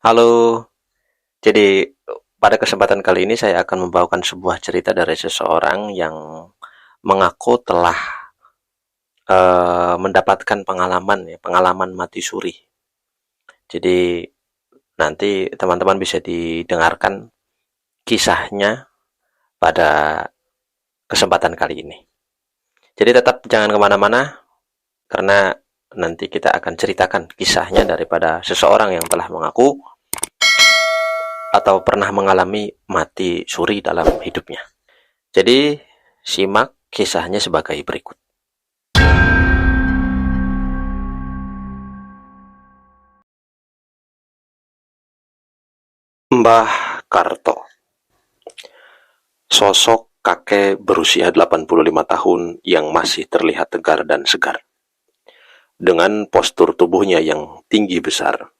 Halo, jadi pada kesempatan kali ini saya akan membawakan sebuah cerita dari seseorang yang mengaku telah mendapatkan pengalaman mati suri. Jadi nanti teman-teman bisa didengarkan kisahnya pada kesempatan kali ini. Jadi tetap jangan kemana-mana karena nanti kita akan ceritakan kisahnya daripada seseorang yang telah mengaku atau pernah mengalami mati suri dalam hidupnya. Jadi, simak kisahnya sebagai berikut. Mbah Karto, sosok kakek berusia 85 tahun yang masih terlihat tegar dan segar. Dengan postur tubuhnya yang tinggi besar,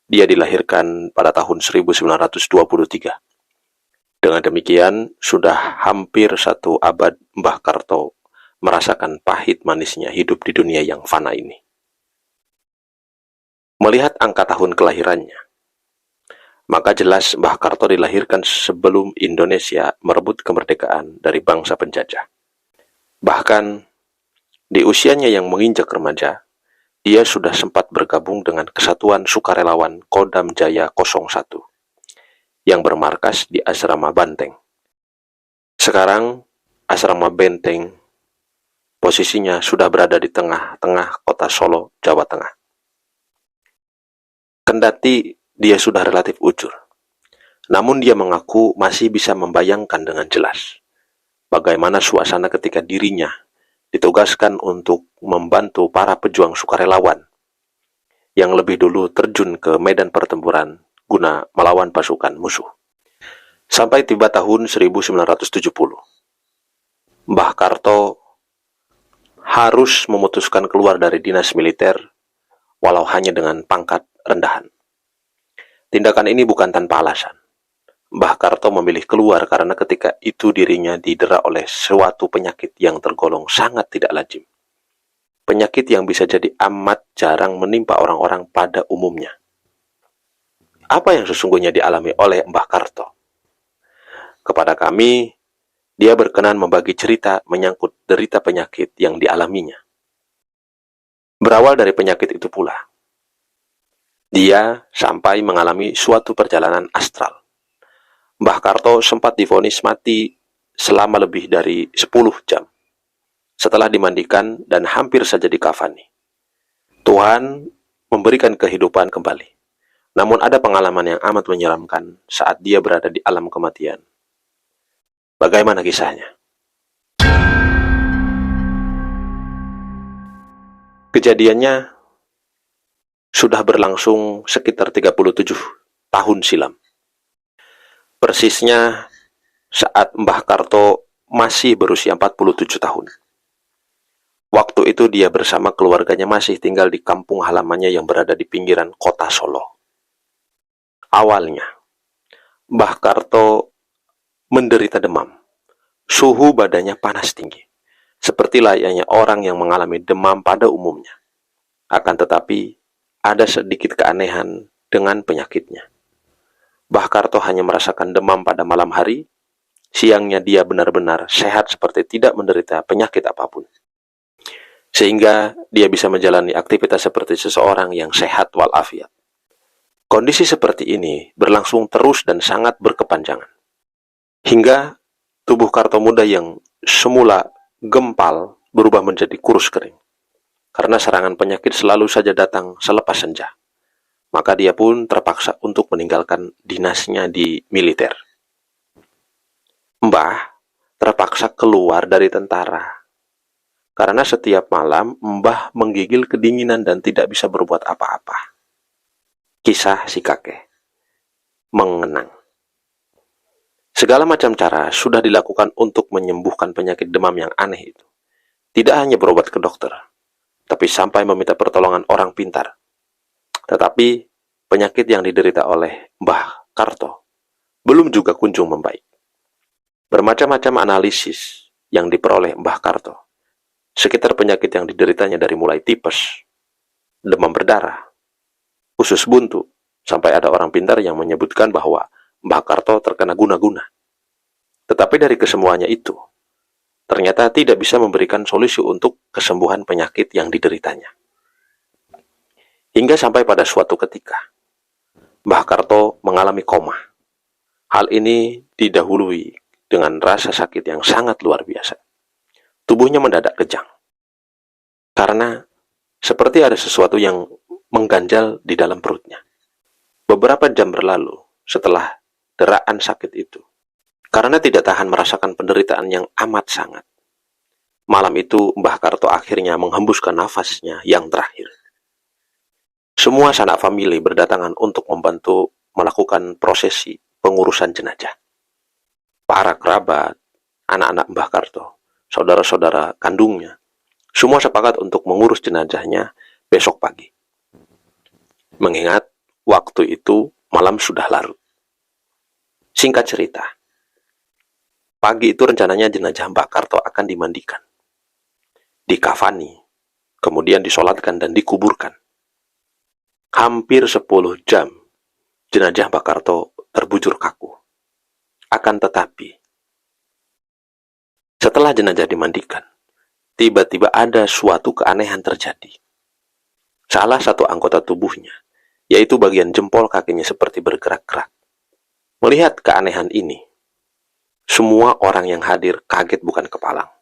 dia dilahirkan pada tahun 1923. Dengan demikian, sudah hampir satu abad Mbah Karto merasakan pahit manisnya hidup di dunia yang fana ini. Melihat angka tahun kelahirannya, maka jelas Mbah Karto dilahirkan sebelum Indonesia merebut kemerdekaan dari bangsa penjajah. Bahkan di usianya yang menginjak remaja, dia sudah sempat bergabung dengan Kesatuan Sukarelawan Kodam Jaya 01 yang bermarkas di Asrama Banteng. Sekarang, Asrama Benteng posisinya sudah berada di tengah-tengah kota Solo, Jawa Tengah. Kendati dia sudah relatif ujur, namun dia mengaku masih bisa membayangkan dengan jelas bagaimana suasana ketika dirinya ditugaskan untuk membantu para pejuang sukarelawan yang lebih dulu terjun ke medan pertempuran guna melawan pasukan musuh. Sampai tiba tahun 1970, Mbah Karto harus memutuskan keluar dari dinas militer walau hanya dengan pangkat rendahan. Tindakan ini bukan tanpa alasan. Mbah Karto memilih keluar karena ketika itu dirinya didera oleh suatu penyakit yang tergolong sangat tidak lazim. Penyakit yang bisa jadi amat jarang menimpa orang-orang pada umumnya. Apa yang sesungguhnya dialami oleh Mbah Karto? Kepada kami, dia berkenan membagi cerita menyangkut derita penyakit yang dialaminya. Berawal dari penyakit itu pula, dia sampai mengalami suatu perjalanan astral. Mbah Karto sempat divonis mati selama lebih dari 10 jam setelah dimandikan dan hampir saja dikafani. Tuhan memberikan kehidupan kembali. Namun ada pengalaman yang amat menyeramkan saat dia berada di alam kematian. Bagaimana kisahnya? Kejadiannya sudah berlangsung sekitar 37 tahun silam. Persisnya saat Mbah Karto masih berusia 47 tahun. Waktu itu dia bersama keluarganya masih tinggal di kampung halamannya yang berada di pinggiran kota Solo. Awalnya, Mbah Karto menderita demam. Suhu badannya panas tinggi, seperti layaknya orang yang mengalami demam pada umumnya. Akan tetapi, ada sedikit keanehan dengan penyakitnya. Mbah Karto hanya merasakan demam pada malam hari, siangnya dia benar-benar sehat seperti tidak menderita penyakit apapun. Sehingga dia bisa menjalani aktivitas seperti seseorang yang sehat walafiat. Kondisi seperti ini berlangsung terus dan sangat berkepanjangan. Hingga tubuh Karto muda yang semula gempal berubah menjadi kurus kering. Karena serangan penyakit selalu saja datang selepas senja. Maka dia pun terpaksa untuk meninggalkan dinasnya di militer. Mbah terpaksa keluar dari tentara. Karena setiap malam Mbah menggigil kedinginan dan tidak bisa berbuat apa-apa. Kisah si kakek mengenang. Segala macam cara sudah dilakukan untuk menyembuhkan penyakit demam yang aneh itu. Tidak hanya berobat ke dokter, tapi sampai meminta pertolongan orang pintar. Tetapi penyakit yang diderita oleh Mbah Karto belum juga kunjung membaik. Bermacam-macam analisis yang diperoleh Mbah Karto sekitar penyakit yang dideritanya dari mulai tipes, demam berdarah, usus buntu, Sampai ada orang pintar yang menyebutkan bahwa Mbah Karto terkena guna-guna. Tetapi dari kesemuanya itu, ternyata tidak bisa memberikan solusi untuk kesembuhan penyakit yang dideritanya. Hingga sampai pada suatu ketika, Mbah Karto mengalami koma. Hal ini didahului dengan rasa sakit yang sangat luar biasa. Tubuhnya mendadak kejang. Karena seperti ada sesuatu yang mengganjal di dalam perutnya. Beberapa jam berlalu setelah deraan sakit itu. Karena tidak tahan merasakan penderitaan yang amat sangat. Malam itu Mbah Karto akhirnya menghembuskan nafasnya yang terakhir. Semua sanak famili berdatangan untuk membantu melakukan prosesi pengurusan jenazah. Para kerabat, anak-anak Mbah Karto, saudara-saudara kandungnya, semua sepakat untuk mengurus jenazahnya besok pagi. Mengingat waktu itu malam sudah larut. Singkat cerita, pagi itu rencananya jenazah Mbah Karto akan dimandikan, dikafani, kemudian disolatkan dan dikuburkan. Hampir 10 jam, jenazah Mbah Karto terbujur kaku. Akan tetapi, setelah jenazah dimandikan, tiba-tiba ada suatu keanehan terjadi. Salah satu anggota tubuhnya, yaitu bagian jempol kakinya seperti bergerak-gerak. Melihat keanehan ini, semua orang yang hadir kaget bukan kepalang.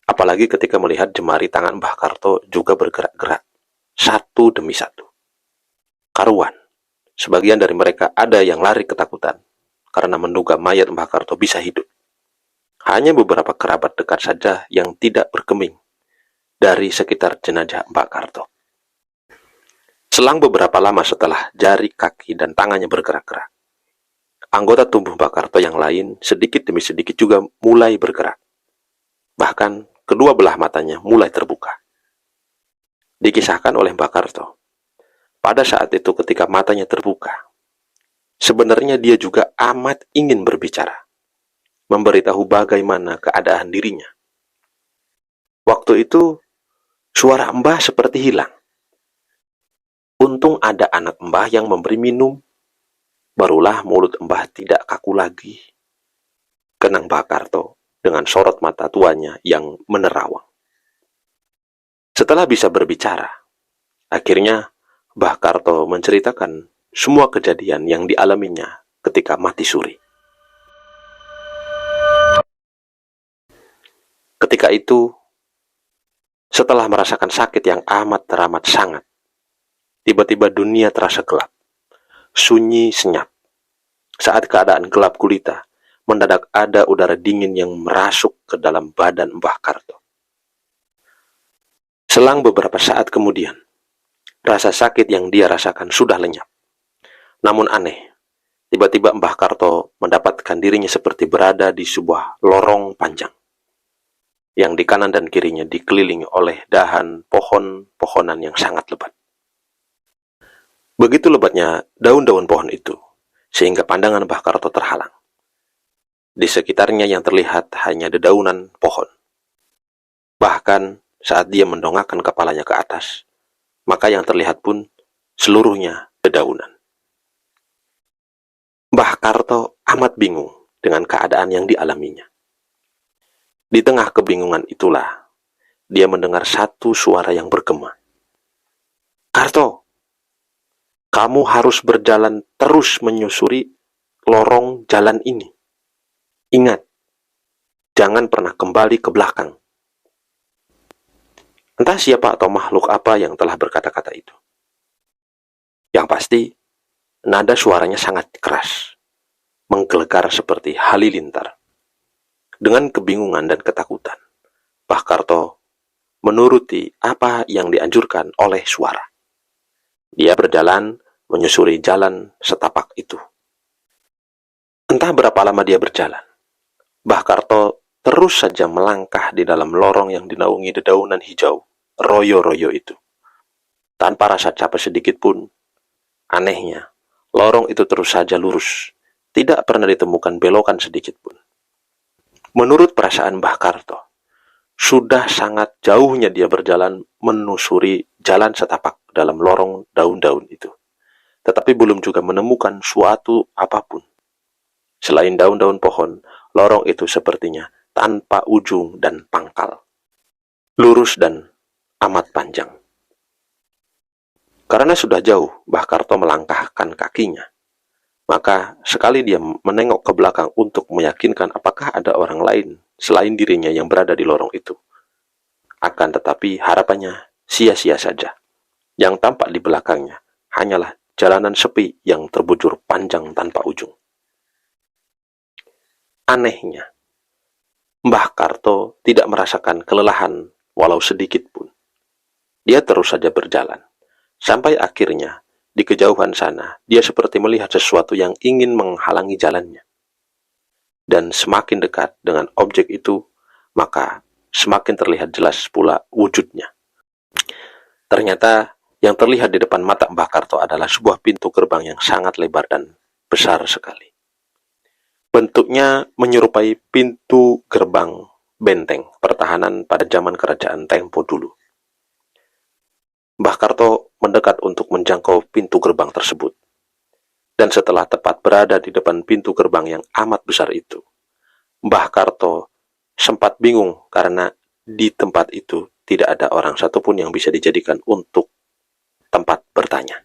Apalagi ketika melihat jemari tangan Mbah Karto juga bergerak-gerak, satu demi satu. Karuan, sebagian dari mereka ada yang lari ketakutan, karena menduga mayat Mbah Karto bisa hidup. Hanya beberapa kerabat dekat saja yang tidak bergeming dari sekitar jenazah Mbah Karto. Selang beberapa lama setelah jari, kaki, dan tangannya bergerak-gerak, anggota tubuh Mbah Karto yang lain sedikit demi sedikit juga mulai bergerak. Bahkan kedua belah matanya mulai terbuka. Dikisahkan oleh Mbah Karto, pada saat itu ketika matanya terbuka, sebenarnya dia juga amat ingin berbicara, memberitahu bagaimana keadaan dirinya. Waktu itu, suara Mbah seperti hilang. Untung ada anak Mbah yang memberi minum. Barulah mulut Mbah tidak kaku lagi. Kenang Mbah Karto dengan sorot mata tuanya yang menerawang. Setelah bisa berbicara, akhirnya Mbah Karto menceritakan semua kejadian yang dialaminya ketika mati suri. Ketika itu, setelah merasakan sakit yang amat teramat sangat, tiba-tiba dunia terasa gelap, sunyi senyap. Saat keadaan gelap gulita, mendadak ada udara dingin yang merasuk ke dalam badan Mbah Karto. Selang beberapa saat kemudian, rasa sakit yang dia rasakan sudah lenyap. Namun aneh, tiba-tiba Mbah Karto mendapatkan dirinya seperti berada di sebuah lorong panjang, yang di kanan dan kirinya dikelilingi oleh dahan pohon-pohonan yang sangat lebat. Begitu lebatnya daun-daun pohon itu, sehingga pandangan Mbah Karto terhalang. Di sekitarnya yang terlihat hanya dedaunan pohon. Bahkan saat dia mendongakkan kepalanya ke atas, maka yang terlihat pun seluruhnya dedaunan. Mbah Karto amat bingung dengan keadaan yang dialaminya. Di tengah kebingungan itulah, dia mendengar satu suara yang bergema. "Karto, kamu harus berjalan terus menyusuri lorong jalan ini. Ingat, jangan pernah kembali ke belakang." Entah siapa atau makhluk apa yang telah berkata-kata itu. Yang pasti, nada suaranya sangat keras, menggelegar seperti halilintar. Dengan kebingungan dan ketakutan, Mbah Karto menuruti apa yang dianjurkan oleh suara. Dia berjalan menyusuri jalan setapak itu. Entah berapa lama dia berjalan, Mbah Karto terus saja melangkah di dalam lorong yang dinaungi dedaunan hijau, royo-royo itu. Tanpa rasa capek sedikit pun. Anehnya, lorong itu terus saja lurus, tidak pernah ditemukan belokan sedikit pun. Menurut perasaan Mbah Karto, sudah sangat jauhnya dia berjalan menusuri jalan setapak dalam lorong daun-daun itu. tetapi belum juga menemukan suatu apapun. Selain daun-daun pohon, lorong itu sepertinya tanpa ujung dan pangkal, lurus dan amat panjang. Karena sudah jauh, Mbah Karto melangkahkan kakinya. Maka sekali dia menengok ke belakang untuk meyakinkan apakah ada orang lain selain dirinya yang berada di lorong itu. Akan tetapi harapannya sia-sia saja. Yang tampak di belakangnya hanyalah jalanan sepi yang terbujur panjang tanpa ujung. Anehnya, Mbah Karto tidak merasakan kelelahan walau sedikit pun. Dia terus saja berjalan. Sampai akhirnya, di kejauhan sana, dia seperti melihat sesuatu yang ingin menghalangi jalannya. Dan semakin dekat dengan objek itu, maka semakin terlihat jelas pula wujudnya. Ternyata, yang terlihat di depan mata Mbah Karto adalah sebuah pintu gerbang yang sangat lebar dan besar sekali. Bentuknya menyerupai pintu gerbang benteng pertahanan pada zaman kerajaan Tempo dulu. Mbah Karto mendekat untuk menjangkau pintu gerbang tersebut. Dan setelah tepat berada di depan pintu gerbang yang amat besar itu, Mbah Karto sempat bingung karena di tempat itu tidak ada orang satupun yang bisa dijadikan untuk tempat bertanya.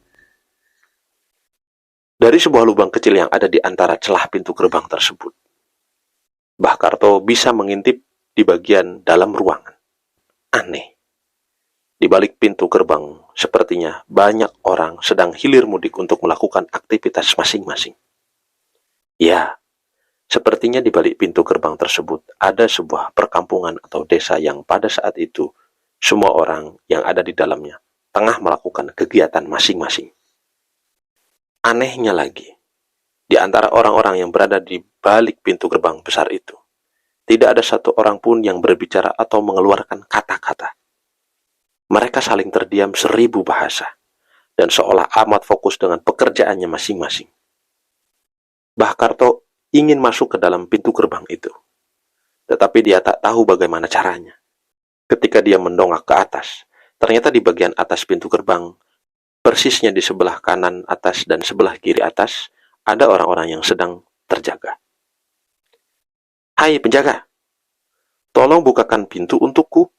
Dari sebuah lubang kecil yang ada di antara celah pintu gerbang tersebut, Mbah Karto bisa mengintip di bagian dalam ruangan. Aneh. Di balik pintu gerbang, sepertinya banyak orang sedang hilir mudik untuk melakukan aktivitas masing-masing. Ya, sepertinya di balik pintu gerbang tersebut ada sebuah perkampungan atau desa yang pada saat itu semua orang yang ada di dalamnya tengah melakukan kegiatan masing-masing. Anehnya lagi, di antara orang-orang yang berada di balik pintu gerbang besar itu, tidak ada satu orang pun yang berbicara atau mengeluarkan kata-kata. Mereka saling terdiam 1000 bahasa, dan seolah amat fokus dengan pekerjaannya masing-masing. Mbah Karto ingin masuk ke dalam pintu gerbang itu, tetapi dia tak tahu bagaimana caranya. Ketika dia mendongak ke atas, ternyata di bagian atas pintu gerbang, persisnya di sebelah kanan atas dan sebelah kiri atas, ada orang-orang yang sedang terjaga. "Hai penjaga, tolong bukakan pintu untukku,"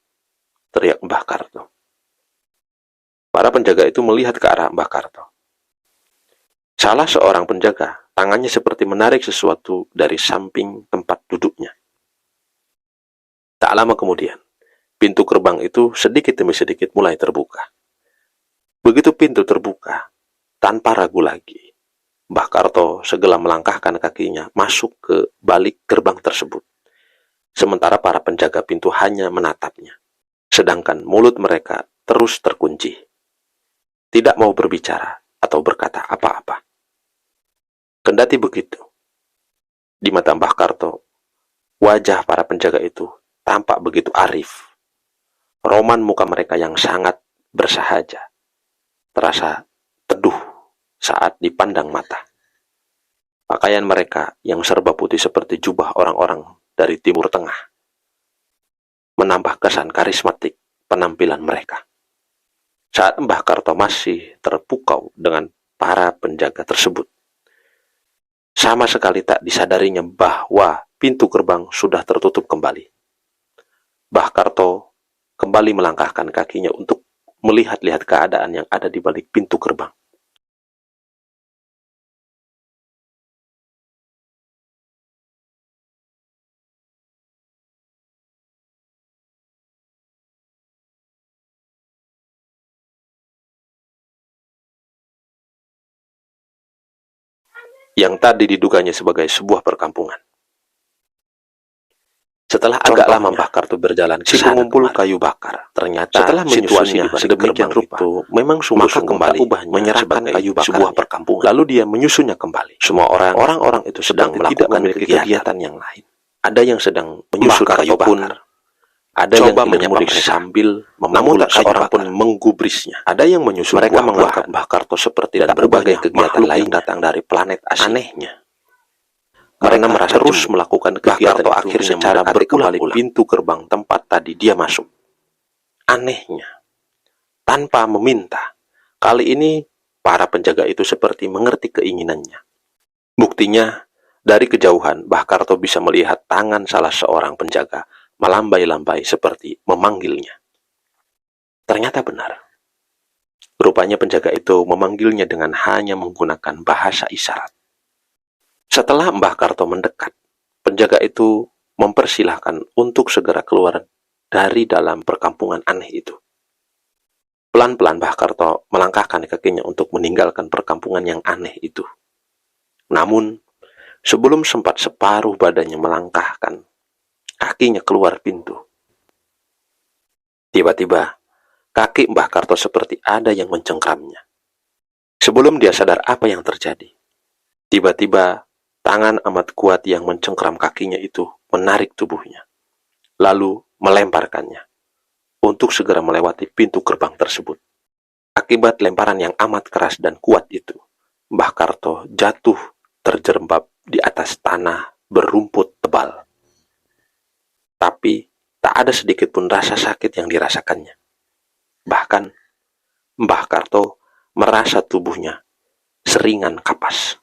teriak Mbah Karto. Para penjaga itu melihat ke arah Mbah Karto. Salah seorang penjaga, tangannya seperti menarik sesuatu dari samping tempat duduknya. Tak lama kemudian, pintu gerbang itu sedikit demi sedikit mulai terbuka. Begitu pintu terbuka, tanpa ragu lagi, Mbah Karto segera melangkahkan kakinya masuk ke balik gerbang tersebut. Sementara para penjaga pintu hanya menatapnya, sedangkan mulut mereka terus terkunci. Tidak mau berbicara atau berkata apa-apa. Kendati begitu, di mata Mbah Karto, wajah para penjaga itu tampak begitu arif. Roman muka mereka yang sangat bersahaja terasa teduh saat dipandang mata. Pakaian mereka yang serba putih seperti jubah orang-orang dari Timur Tengah menambah kesan karismatik penampilan mereka. Saat Mbah Karto masih terpukau dengan para penjaga tersebut, sama sekali tak disadarinya bahwa pintu gerbang sudah tertutup kembali. Mbah Karto kembali melangkahkan kakinya untuk melihat-lihat keadaan yang ada di balik pintu gerbang. Yang tadi diduganya sebagai sebuah perkampungan. Setelah agak lama Mbah Karto berjalan ke pengumpul kayu bakar, ternyata setelah situasinya sedemikian rupa itu memang sungguh-sungguh kembali menyerahkan kayu bakar sebuah perkampungan. Lalu dia menyusunnya kembali. Semua orang-orang itu sedang melakukan kegiatan yang lain. Ada yang sedang menyusun kayu bakar. Ada yang menyembelih sambil memanggut, seorang pun menggubrisnya. Ada yang menyusun mereka menganggap Mbah Karto seperti dan berbagai kegiatan lain datang dari planet asing. Anehnya, mereka merasa terus melakukan kegiatan itu akhirnya secara berulang-ulang pintu gerbang tempat tadi dia masuk. Anehnya, tanpa meminta, kali ini para penjaga itu seperti mengerti keinginannya. Buktinya, dari kejauhan Mbah Karto bisa melihat tangan salah seorang penjaga melambai-lambai seperti memanggilnya. Ternyata benar. Rupanya penjaga itu memanggilnya dengan hanya menggunakan bahasa isyarat. Setelah Mbah Karto mendekat, penjaga itu mempersilahkan untuk segera keluar dari dalam perkampungan aneh itu. Pelan-pelan Mbah Karto melangkahkan kakinya untuk meninggalkan perkampungan yang aneh itu. Namun, sebelum sempat separuh badannya melangkahkan, kakinya keluar pintu. Tiba-tiba, kaki Mbah Karto seperti ada yang mencengkramnya. Sebelum dia sadar apa yang terjadi, tiba-tiba tangan amat kuat yang mencengkram kakinya itu menarik tubuhnya, lalu melemparkannya untuk segera melewati pintu gerbang tersebut. Akibat lemparan yang amat keras dan kuat itu, Mbah Karto jatuh terjerembab di atas tanah berumput tebal. Tapi tak ada sedikit pun rasa sakit yang dirasakannya. Bahkan, Mbah Karto merasa tubuhnya seringan kapas.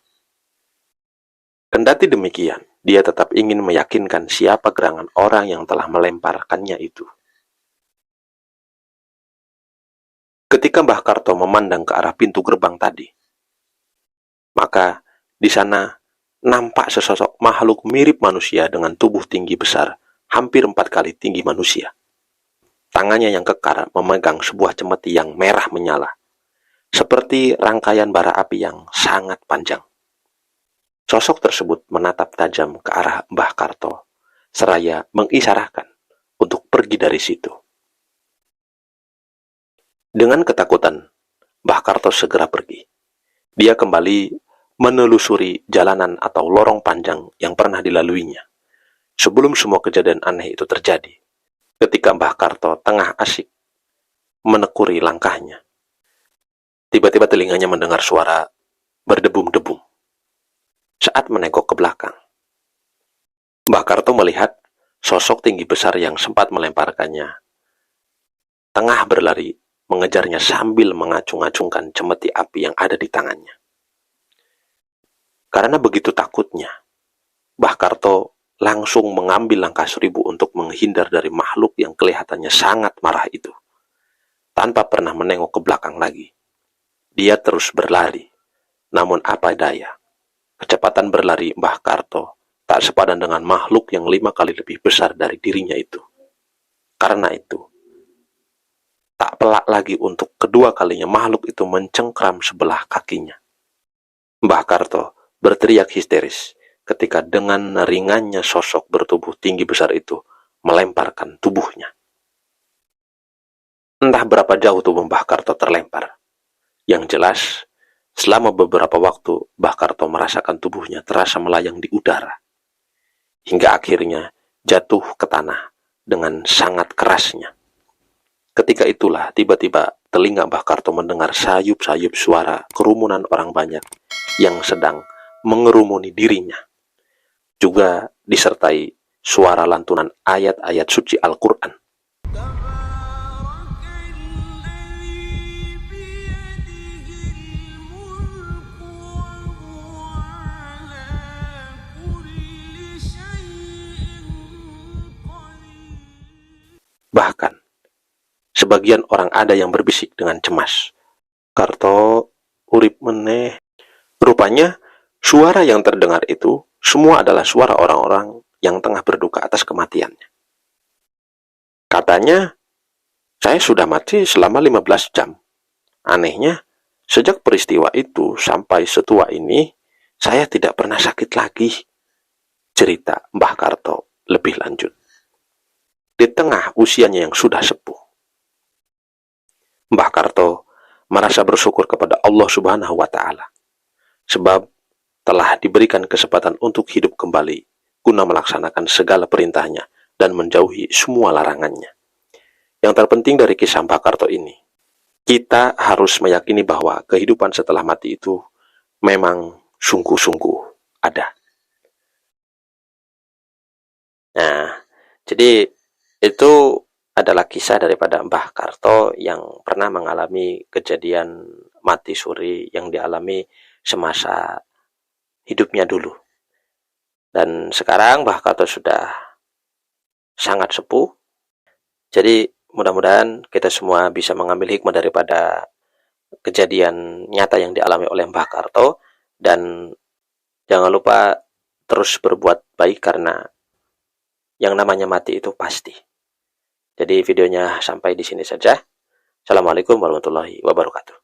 Kendati demikian, dia tetap ingin meyakinkan siapa gerangan orang yang telah melemparkannya itu. Ketika Mbah Karto memandang ke arah pintu gerbang tadi, maka di sana nampak sesosok makhluk mirip manusia dengan tubuh tinggi besar, hampir 4 kali tinggi manusia. Tangannya yang kekar memegang sebuah cemeti yang merah menyala, seperti rangkaian bara api yang sangat panjang. Sosok tersebut menatap tajam ke arah Mbah Karto, seraya mengisyaratkan untuk pergi dari situ. Dengan ketakutan, Mbah Karto segera pergi. Dia kembali menelusuri jalanan atau lorong panjang yang pernah dilaluinya, sebelum semua kejadian aneh itu terjadi. Ketika Mbah Karto tengah asik menekuri langkahnya, tiba-tiba telinganya mendengar suara berdebum-debum. Saat menengok ke belakang, Mbah Karto melihat sosok tinggi besar yang sempat melemparkannya tengah berlari mengejarnya sambil mengacung-acungkan cemeti api yang ada di tangannya. Karena begitu takutnya, Mbah Karto langsung mengambil langkah 1000 untuk menghindar dari makhluk yang kelihatannya sangat marah itu. Tanpa pernah menengok ke belakang lagi, dia terus berlari. Namun apa daya, kecepatan berlari Mbah Karto tak sepadan dengan makhluk yang 5 kali lebih besar dari dirinya itu. Karena itu, tak pelak lagi untuk kedua kalinya makhluk itu mencengkram sebelah kakinya. Mbah Karto berteriak histeris ketika dengan ringannya sosok bertubuh tinggi besar itu melemparkan tubuhnya. Entah berapa jauh tubuh Mbah Karto terlempar. Yang jelas, selama beberapa waktu Mbah Karto merasakan tubuhnya terasa melayang di udara, hingga akhirnya jatuh ke tanah dengan sangat kerasnya. Ketika itulah tiba-tiba telinga Mbah Karto mendengar sayup-sayup suara kerumunan orang banyak yang sedang mengerumuni dirinya. Juga disertai suara lantunan ayat-ayat suci Al-Quran. Bahkan, sebagian orang ada yang berbisik dengan cemas, "Karto, urip meneh." Rupanya, suara yang terdengar itu semua adalah suara orang-orang yang tengah berduka atas kematiannya. Katanya, "Saya sudah mati selama 15 jam. Anehnya, sejak peristiwa itu sampai setua ini, saya tidak pernah sakit lagi," cerita Mbah Karto lebih lanjut. Di tengah usianya yang sudah sepuh, Mbah Karto merasa bersyukur kepada Allah Subhanahu wa Ta'ala, sebab telah diberikan kesempatan untuk hidup kembali guna melaksanakan segala perintahnya dan menjauhi semua larangannya. Yang terpenting dari kisah Mbah Karto ini, kita harus meyakini bahwa kehidupan setelah mati itu memang sungguh-sungguh ada. Nah, jadi itu adalah kisah daripada Mbah Karto yang pernah mengalami kejadian mati suri yang dialami semasa hidupnya dulu. Dan sekarang Mbah Kato sudah sangat sepuh. Jadi mudah-mudahan kita semua bisa mengambil hikmah daripada kejadian nyata yang dialami oleh Mbah Karto. Dan jangan lupa terus berbuat baik karena yang namanya mati itu pasti. Jadi videonya sampai di sini saja. Assalamualaikum warahmatullahi wabarakatuh.